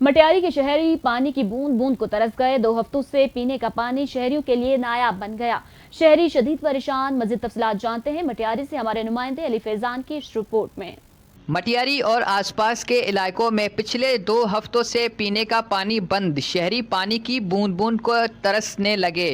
मटियारी के शहरी पानी की बूंद बूंद को तरस गए। 2 हफ्तों से पीने का पानी शहरियों के लिए नायाब बन गया। शहरी शदीद परेशान। मजीद तफसीलात जानते हैं मटियारी से हमारे नुमाइंदे अली फैजान की इस रिपोर्ट में। मटियारी और आसपास के इलाकों में पिछले 2 हफ्तों से पीने का पानी बंद। शहरी पानी की बूंद बूंद को तरसने लगे।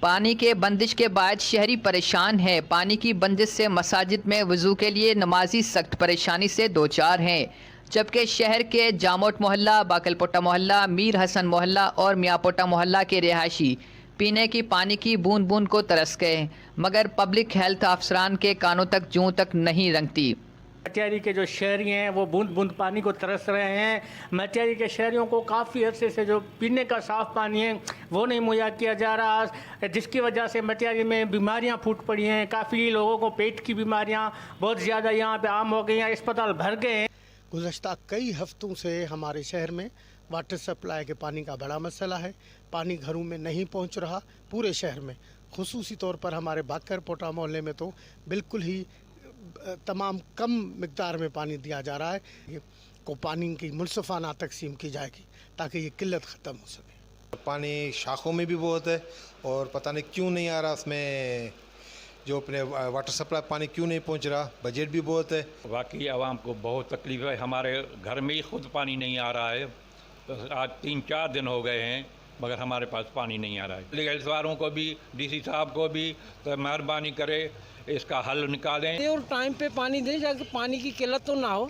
पानी के बंदिश के बाद शहरी परेशान हैं। पानी की बंदिश से मसाजिद में वज़ू के लिए नमाजी सख्त परेशानी से दो चार हैं, जबकि शहर के जामोट मोहल्ला, बाकलपोटा मोहल्ला, मीर हसन मोहल्ला और मियाँपोटा मोहल्ला के रिहायशी पीने की पानी की बूंद बूंद को तरस गए, मगर पब्लिक हेल्थ अफसरान के कानों तक जूं तक नहीं रंगती। मटियारी के जो शहरी हैं वो बूंद बूंद पानी को तरस रहे हैं। मटियारी के शहरियों को काफ़ी अरसे से जो पीने का साफ़ पानी है वो नहीं मुहैया किया जा रहा, जिसकी वजह से मटियारी में बीमारियां फूट पड़ी हैं। काफ़ी लोगों को पेट की बीमारियां बहुत ज़्यादा यहाँ पे आम हो गई हैं, अस्पताल भर गए हैं। गुज़श्ता कई हफ्तों से हमारे शहर में वाटर सप्लाई के पानी का बड़ा मसला है। पानी घरों में नहीं पहुंच रहा। पूरे शहर में खुसूसी तौर पर हमारे बाकरपोटा मोहल्ले में तो बिल्कुल ही तमाम कम मिकदार में पानी दिया जा रहा है। को पानी की मुनसफ़ाना तकसीम की जाएगी ताकि ये किल्लत ख़त्म हो सके। पानी शाखों में भी बहुत है और पता नहीं क्यों नहीं आ रहा, उसमें जो अपने वाटर सप्लाई पानी क्यों नहीं पहुंच रहा। बजट भी बहुत है। वाकई आवाम को बहुत तकलीफ है। हमारे घर में ही खुद पानी नहीं आ रहा है। तो आज 3-4 दिन हो गए हैं मगर हमारे पास पानी नहीं आ रहा है। हेल्थ वालों को भी, डीसी साहब को भी तो मेहरबानी करे इसका हल निकालें और टाइम पे पानी दें, जाके पानी की किल्लत तो ना हो।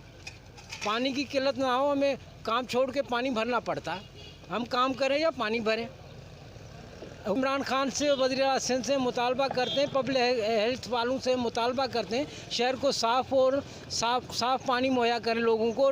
पानी की किल्लत ना हो, हमें काम छोड़ के पानी भरना पड़ता है। हम काम करें या पानी भरें। इमरान खान से, वज़ीर आज़म से मुतालबा करते हैं, पब्लिक हेल्थ वालों से मुतालबा करते हैं शहर को साफ़ और साफ पानी मुहैया करें लोगों को।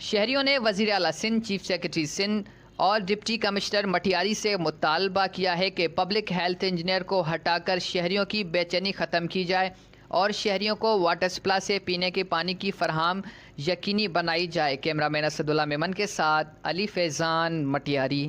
शहरियों ने वज़ीर आला सिंध, चीफ सेक्रेटरी सिंध और डिप्टी कमिश्नर मटियारी से मुतालबा किया है कि पब्लिक हेल्थ इंजीनियर को हटाकर शहरियों की बेचैनी ख़त्म की जाए और शहरियों को वाटर सप्लाई से पीने के पानी की फरहम यकीनी बनाई जाए। कैमरामैन असदुल्ला मेमन के साथ अली फैज़ान, मटियारी।